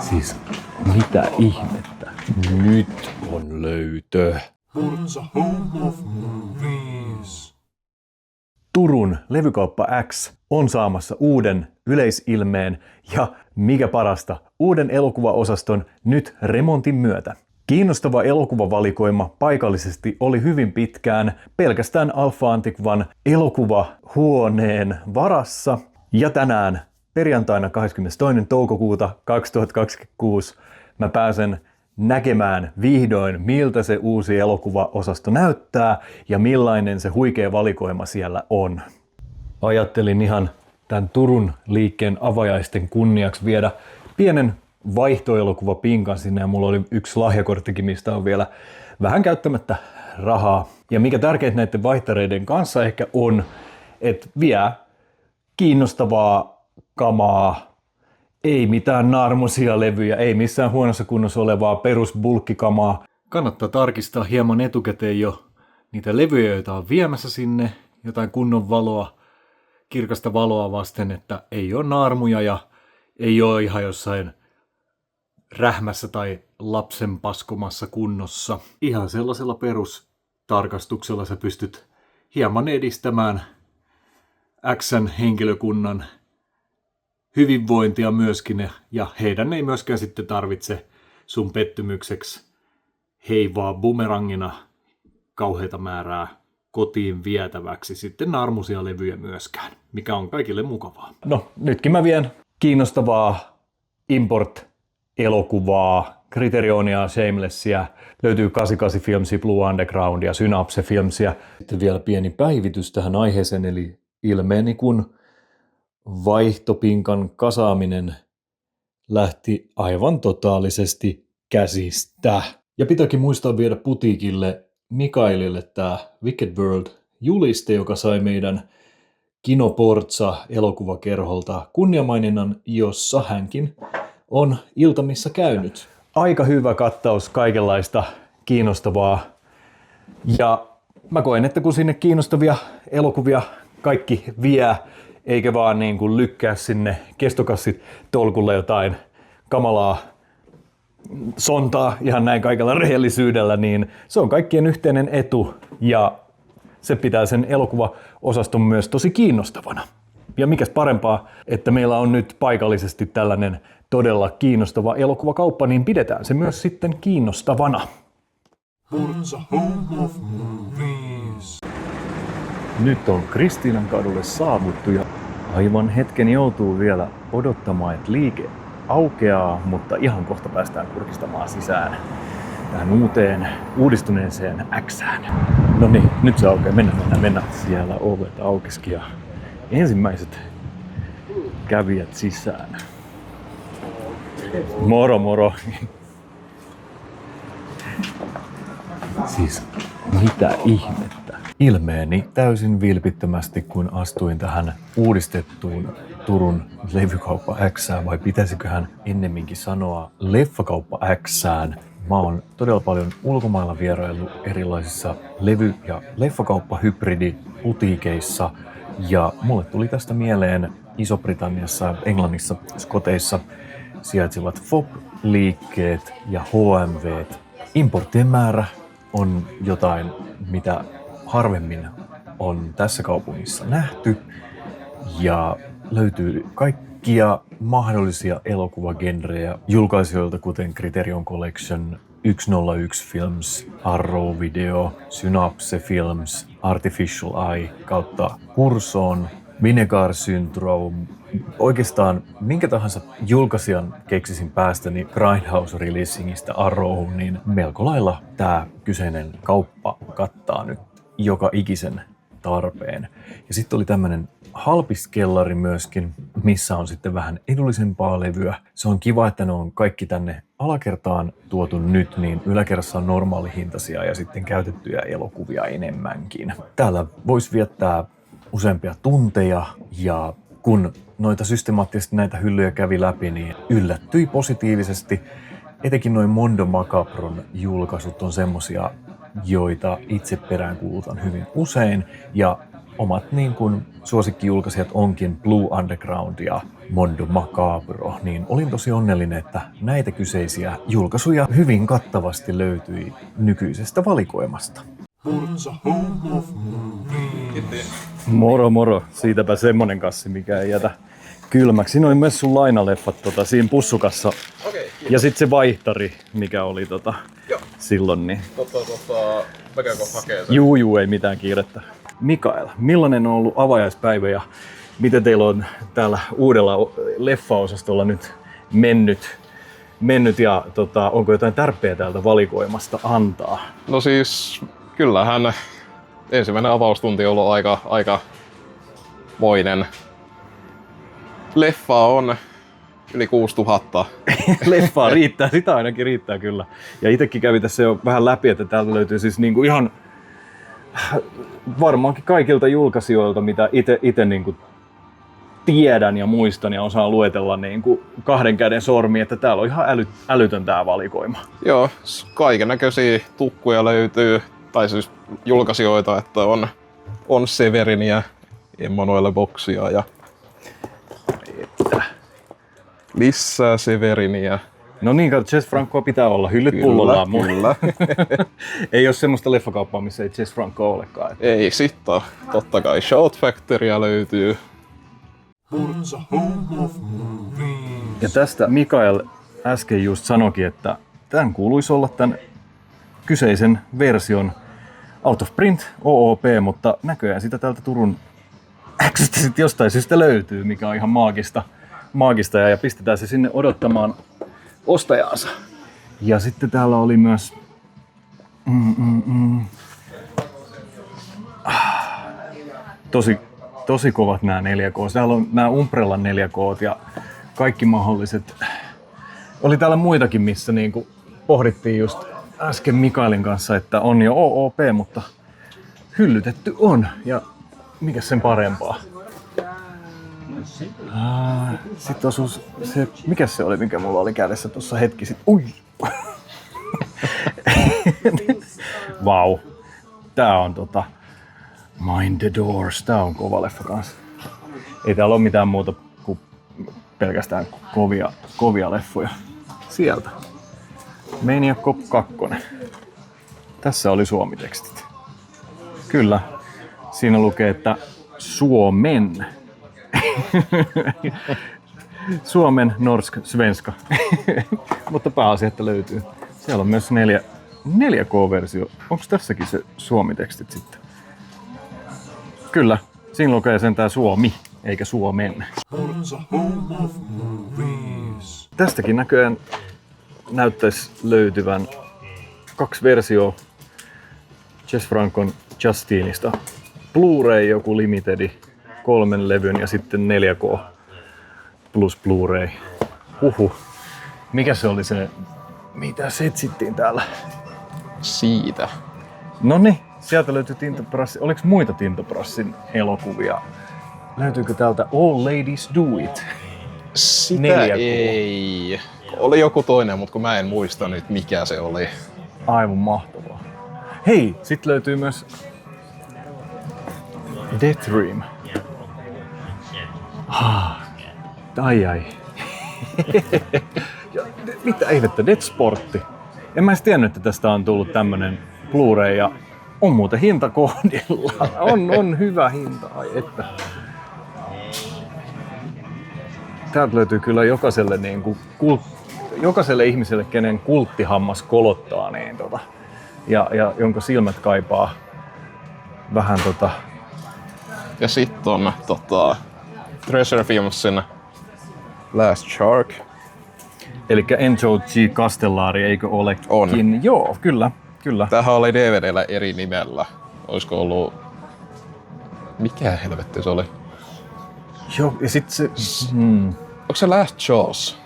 Siis mitä ihmettä? Nyt on löytö. Hansa Home of Movies. Turun Levykauppa X on saamassa uuden yleisilmeen ja mikä parasta, uuden elokuvaosaston nyt remontin myötä. Kiinnostava elokuvavalikoima paikallisesti oli hyvin pitkään pelkästään Alfa Antiquan elokuvahuoneen varassa. Ja tänään, perjantaina 22. toukokuuta 2026, mä pääsen näkemään vihdoin, miltä se uusi elokuvaosasto näyttää ja millainen se huikea valikoima siellä on. Ajattelin ihan tämän Turun liikkeen avajaisten kunniaksi viedä pienen vaihtoelokuvapinkan sinne ja mulla oli yksi lahjakorttikin, mistä on vielä vähän käyttämättä rahaa. Ja mikä tärkeintä näiden vaihtareiden kanssa ehkä on, että vie kiinnostavaa kamaa, ei mitään naarmuisia levyjä, ei missään huonossa kunnossa olevaa perusbulkkikamaa. Kannattaa tarkistaa hieman etukäteen jo niitä levyjä, joita on viemässä sinne, jotain kunnon valoa, kirkasta valoa vasten, että ei ole naarmuja ja ei ole ihan jossain rähmässä tai lapsen paskomassa kunnossa. Ihan sellaisella perustarkastuksella sä pystyt hieman edistämään X:n henkilökunnan hyvinvointia myöskin, ja heidän ei myöskään sitten tarvitse sun pettymykseksi heivaa bumerangina kauheita määrää kotiin vietäväksi sitten naarmuisia levyjä myöskään, mikä on kaikille mukavaa. No, nytkin mä vien kiinnostavaa import-elokuvaa, Criterionia, Shamelessia, löytyy 88 Filmsia, Blue Undergroundia, Synapse Filmsia. Sitten vielä pieni päivitys tähän aiheeseen, eli ilmeeni kun vaihtopinkan kasaaminen lähti aivan totaalisesti käsistä. Ja pitääkin muistaa viedä putiikille Mikaelille tämä Wicked World-juliste, joka sai meidän Kinoportsa elokuvakerholta kunniamaininnan, jossa hänkin on iltamissa käynyt. Aika hyvä kattaus kaikenlaista kiinnostavaa. Ja mä koen, että kun sinne kiinnostavia elokuvia kaikki vie, eikä vaan niin kuin lykkää sinne kestokassit tolkulle jotain kamalaa sontaa ihan näin kaikella rehellisyydellä, niin se on kaikkien yhteinen etu ja se pitää sen elokuvaosaston myös tosi kiinnostavana. Ja mikäs parempaa, että meillä on nyt paikallisesti tällainen todella kiinnostava elokuvakauppa, niin pidetään se myös sitten kiinnostavana. Hansa Home of Movies. Nyt on Kristiinan kadulle saavuttu ja aivan hetken joutuu vielä odottamaan, että liike aukeaa, mutta ihan kohta päästään kurkistamaan sisään tähän uuteen uudistuneeseen Xään. No niin, nyt se aukeaa. Mennään. Siellä ovet aukesikin ja ensimmäiset kävijät sisään. Moro. Siis mitä ihmettä? Ilmeeni täysin vilpittömästi, kun astuin tähän uudistettuun Turun Levykauppa Xään, vai pitäisiköhän ennemminkin sanoa Leffakauppa Xään. Mä oon todella paljon ulkomailla vieraillut erilaisissa levy- ja leffakauppa-hybridiputiikeissa, ja mulle tuli tästä mieleen Iso-Britanniassa, Englannissa, Skoteissa sijaitsevat FOB-liikkeet ja HMVt. Importtien määrä on jotain, mitä harvemmin on tässä kaupungissa nähty, ja löytyy kaikkia mahdollisia elokuvagenrejä julkaisijoilta, kuten Criterion Collection, 101 Films, Arrow Video, Synapse Films, Artificial Eye kautta Curson, Vinegar Syndrome. Oikeastaan minkä tahansa julkaisijan keksisin päästäni Grindhouse Releasingista Arrow, niin melko lailla tämä kyseinen kauppa kattaa nyt joka ikisen tarpeen. Ja sitten oli tämmönen halpiskellari myöskin, missä on sitten vähän edullisempaa levyä. Se on kiva, että ne on kaikki tänne alakertaan tuotu nyt, niin yläkerrassa on normaalihintaisia ja sitten käytettyjä elokuvia enemmänkin. Täällä voisi viettää useampia tunteja, ja kun noita systemaattisesti näitä hyllyjä kävi läpi, niin yllättyi positiivisesti. Etenkin noin Mondo Macabron julkaisut on semmosia, joita itse peräänkuulutan hyvin usein, ja omat niin kuin suosikkijulkaisijat onkin Blue Underground ja Mondo Macabro, niin olin tosi onnellinen, että näitä kyseisiä julkaisuja hyvin kattavasti löytyi nykyisestä valikoimasta. Purza Home of Movies. Moro moro, siitäpä semmonen kassi, mikä ei jätä kylmäksi. Siinä oli myös sun lainaleffat siinä pussukassa. Okei, Ja sitten se vaihtari, mikä oli Joo. silloin. Niin. Mä käyn hakee sen. Juu, ei mitään kiirettä. Mikael, millainen on ollut avajaispäivä ja miten teillä on täällä uudella leffaosastolla nyt mennyt ja onko jotain tärpeää täältä valikoimasta antaa? No siis, kyllähän ensimmäinen avaustunti on ollut aika moinen. Leffa on yli 6000. Leffaa riittää, sitä ainakin riittää kyllä. Ja itsekin kävin tässä jo vähän läpi, että täältä löytyy siis niinku ihan varmaankin kaikilta julkaisijoilta, mitä itse niinku tiedän ja muistan ja osaan luetella niinku kahden käden sormi, että täällä on ihan älytön tää valikoima. Joo, kaiken näköisiä tukkuja löytyy, tai siis julkaisijoita, että on Severinia, Emanuele Boxia ja lisää Severinia. No niin, Jess Francoa pitää olla, hyllyt pullollaan. Kyllä. Ei ole semmoista leffakauppaa, missä ei Jess Franco olekaan. Ei, sitten totta kai Shout Factorya löytyy. Purza Home of Movies. Ja tästä Mikael äsken just sanoikin, että tämän kuuluisi olla tämän kyseisen version out of print, OOP, mutta näköjään sitä täältä Turun X:stä sitten jostain syystä löytyy, mikä on ihan maagista ja pistetään se sinne odottamaan ostajaansa. Ja sitten täällä oli myös tosi kovat nämä 4K. Täällä on nämä Umbrellan 4K ja kaikki mahdolliset. Oli täällä muitakin, missä niinku pohdittiin just äsken Mikaelin kanssa, että on jo OOP, mutta hyllytetty on. Ja mikä sen parempaa? Sitten osuus se, mikä se oli, mikä mulla oli kädessä tuossa hetki sitten. Ui! Vau. Tää on Mind the Doors. Tää on kova leffa kanssa. Ei täällä ole mitään muuta kuin pelkästään kovia leffoja. Sieltä. Maniac Cop 2. Tässä oli suomitekstit. Kyllä. Siinä lukee, että Suomen. Suomen, norsk, svenska. Mutta pääasia, että löytyy. Siellä on myös 4K-versio. Onko tässäkin se suomitekstit sitten? Kyllä. Siinä lukee sentään Suomi, eikä Suomen. Purza Home of Movies. Tästäkin näköjään näyttäisi löytyvän 2 versioa Jess Francon Justineista. Blu-ray joku limitedi 3 levyn ja sitten 4K plus Blu-ray. Mikä se oli se, mitä se etsittiin täällä? Siitä. Noniin, sieltä löytyy Tintobrassin. Oliko muita Tintobrassin elokuvia? Löytyykö täältä All Ladies Do It? Sitä 4K. ei. Oli joku toinen, mutta kun mä en muista nyt mikä se oli. Aivan mahtavaa. Hei, sit löytyy myös Death Dream. Ai. Ja, mitä ihmettä, Death Sportti. En mä edes tiennyt, että tästä on tullut tämmönen Blu-ray ja on muuten hintakohdilla. On hyvä hinta, ai että. Täältä löytyy kyllä jokaiselle ihmiselle, kenen kulttihammas kolottaa, niin ja jonka silmät kaipaa vähän Ja sitten on Treasure Filmsin Last Shark. Elikkä Enzo G. Castellari, eikö olekin? On. Joo, kyllä. Tämähän oli DVDllä eri nimellä. Olisiko ollut... Mikä helvetti se oli? Joo, ja sit se... Onko se Last Jaws?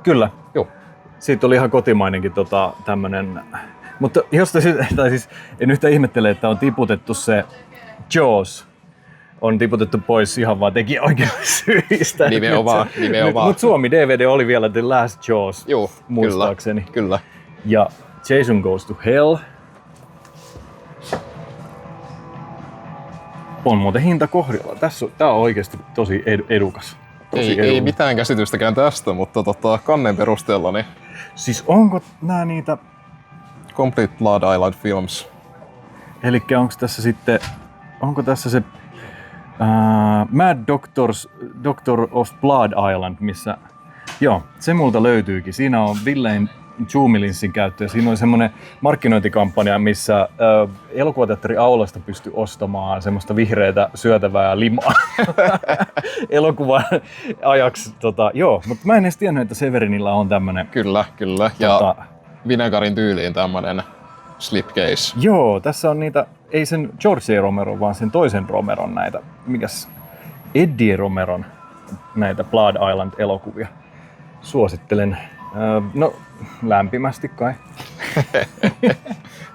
Kyllä. Joo. Siitä oli ihan kotimainenkin tämmönen... Mutta siis en yhtä ihmettele, että on tiputettu se Jaws. On tiputettu pois ihan vaan tekijäoikeussyistä. Nimenomaan. Mutta Suomi DVD oli vielä The Last Jaws, Joo, muistaakseni. Kyllä. Ja Jason Goes to Hell. On muuten hinta kohdilla. Tää on oikeasti tosi edukas. Ei mitään käsitystäkään tästä, mutta kannen perusteella niin Siis onko nää niitä... Complete Blood Island Films. Elikkä onko tässä se Mad Doctor of Blood Island, missä... Joo, se multa löytyykin. Siinä on Villain zoomilinssin käyttö ja siinä on semmoinen markkinointikampanja, missä elokuvateatteri aulasta pystyy ostamaan semmoista vihreätä syötävää limaa elokuvan ajaksi. Joo, mutta mä en edes tiennyt, että Severinillä on tämmönen. Kyllä. Ja Vinegarin tyyliin tämmönen slipcase. Joo, tässä on niitä, ei sen George A. Romero, vaan sen toisen Romeron näitä, mikäs Eddie Romeron näitä Blood Island-elokuvia. Suosittelen. No, lämpimästi kai.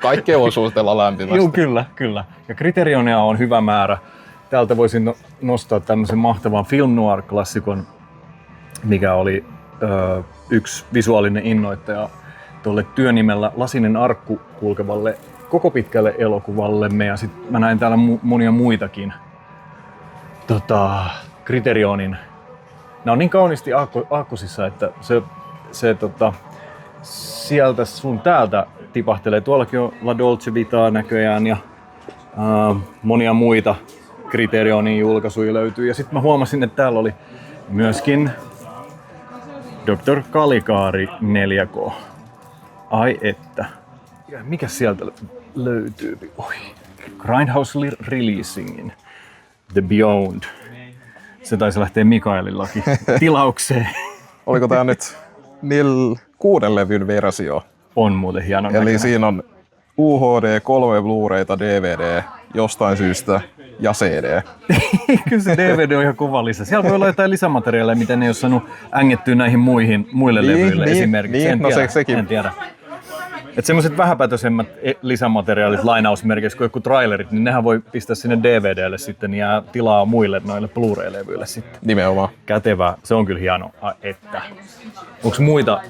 Kaikkea voi suositella lämpimästi. Joo, kyllä. Ja Criterionia on hyvä määrä. Täältä voisin nostaa tämmöisen mahtavan film noir-klassikon, mikä oli yksi visuaalinen innoittaja tuolle työnimellä Lasinen arkku kulkevalle koko pitkälle elokuvallemme. Ja sit mä näin täällä monia muitakin Criterionin. Nämä on niin kauniisti aakkosissa, että se sieltä sun täältä tipahtelee. Tuollakin on La Dolce Vitaa näköjään ja monia muita Criterionin julkaisuja löytyy. Ja sitten mä huomasin, että täällä oli myöskin Dr. Caligari 4K. Ai että. Mikä sieltä löytyy? Oi. Grindhouse Releasingin The Beyond. Se taisi lähteä Mikaelillakin tilaukseen. Oliko tää nyt 6 levyn versio? On muuten hieno Eli näköinen. siinä on UHD, 3 Blu-rayta, DVD jostain syystä ja CD. Kyllä se DVD on ihan kova lisä. Siellä voi olla jotain lisämateriaaleja, mitä ne ei ole saanut ängettyä näihin muille levyille esimerkiksi. Sekin. En tiedä. Että semmoiset vähäpätöisemmät lisämateriaalit lainausmerkeissä kuin joku trailerit, niin nehän voi pistää sinne DVDlle sitten ja jää tilaa muille noille Blu-ray-levyille sitten. Nimenomaan. Kätevää. Se on kyllä hieno. Että. Onko muita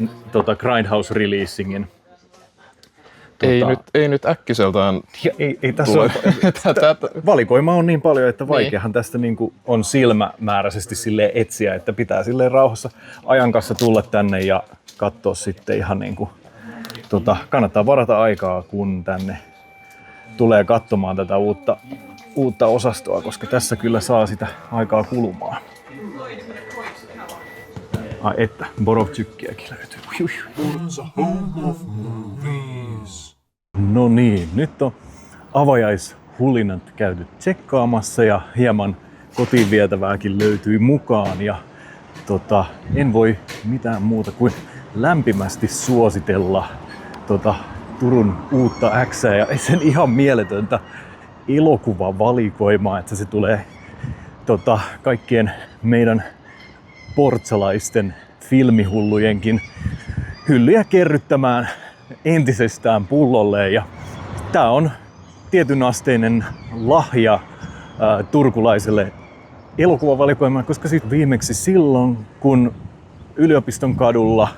Grindhouse Releasingin? Ei nyt äkkiseltään. Ei tässä ole. Valikoima on niin paljon, että vaikeahan Niin. tästä niinku on silmämääräisesti silleen etsiä, että pitää silleen rauhassa ajan kanssa tulla tänne ja katsoa sitten ihan niinku, kannattaa varata aikaa, kun tänne tulee katsomaan tätä uutta osastoa, koska tässä kyllä saa sitä aikaa kulumaan. Ai että, Borovtykkiäkin löytyy. On's a home of movies. No niin, nyt on avajaishulinat käyty tsekkaamassa ja hieman kotiin vietävääkin löytyy mukaan. Ja en voi mitään muuta kuin lämpimästi suositella Turun uutta X:ää ja sen ihan mieletöntä elokuvavalikoimaa, että se tulee kaikkien meidän portsalaisten filmihullujenkin hyllyjä kerryttämään entisestään pullolle. Ja tää on tietyn asteinen lahja turkulaiselle elokuvavalikoimalle, koska sitten viimeksi silloin, kun Yliopiston kadulla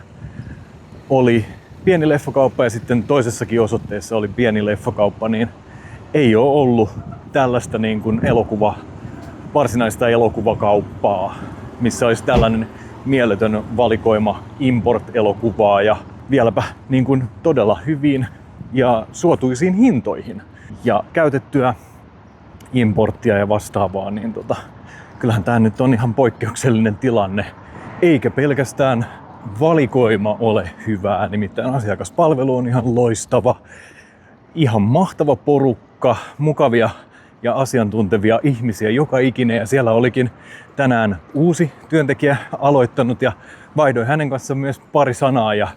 oli pieni leffakauppa ja sitten toisessakin osoitteessa oli pieni leffakauppa, niin ei ole ollut tällaista niin kuin varsinaista elokuvakauppaa, missä olisi tällainen mieletön valikoima import-elokuvaa ja vieläpä niin kuin todella hyvin ja suotuisiin hintoihin. Ja käytettyä importtia ja vastaavaa, niin kyllähän tää nyt on ihan poikkeuksellinen tilanne. Eikä pelkästään valikoima ole hyvää, nimittäin asiakaspalvelu on ihan loistava. Ihan mahtava porukka, mukavia ja asiantuntevia ihmisiä joka ikinen. Ja siellä olikin tänään uusi työntekijä aloittanut ja vaihdoin hänen kanssaan myös pari sanaa ja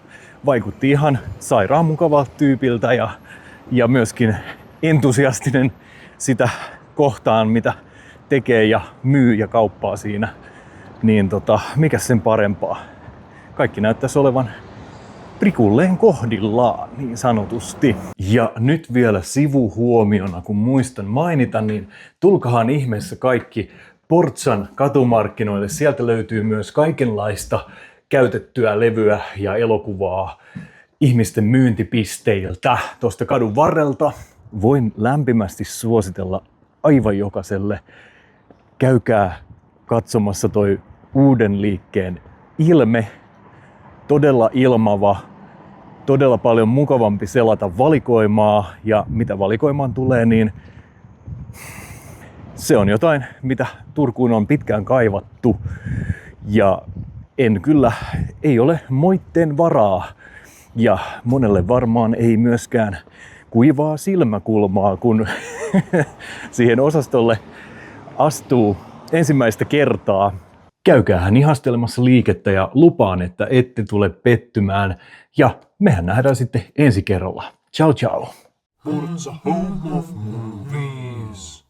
vaikutti ihan sairaan mukavalta tyypiltä ja myöskin entusiastinen sitä kohtaan, mitä tekee ja myy ja kauppaa siinä. Niin mikä sen parempaa? Kaikki näyttäisi olevan prikulleen kohdillaan, niin sanotusti. Ja nyt vielä sivuhuomiona, kun muistan mainita, niin tulkahan ihmeessä kaikki Portsan katumarkkinoille. Sieltä löytyy myös kaikenlaista käytettyä levyä ja elokuvaa ihmisten myyntipisteiltä tuosta kadun varrelta. Voin lämpimästi suositella aivan jokaiselle. Käykää katsomassa toi uuden liikkeen ilme. Todella ilmava, todella paljon mukavampi selata valikoimaa, ja mitä valikoimaan tulee, niin se on jotain, mitä Turkuun on pitkään kaivattu, ja ei ole moitteen varaa, ja monelle varmaan ei myöskään kuivaa silmäkulmaa, kun siihen osastolle astuu ensimmäistä kertaa. Käykäähän ihastelemassa liikettä ja lupaan, että ette tule pettymään. Ja mehän nähdään sitten ensi kerralla. Ciao ciao! Port's a home of movies.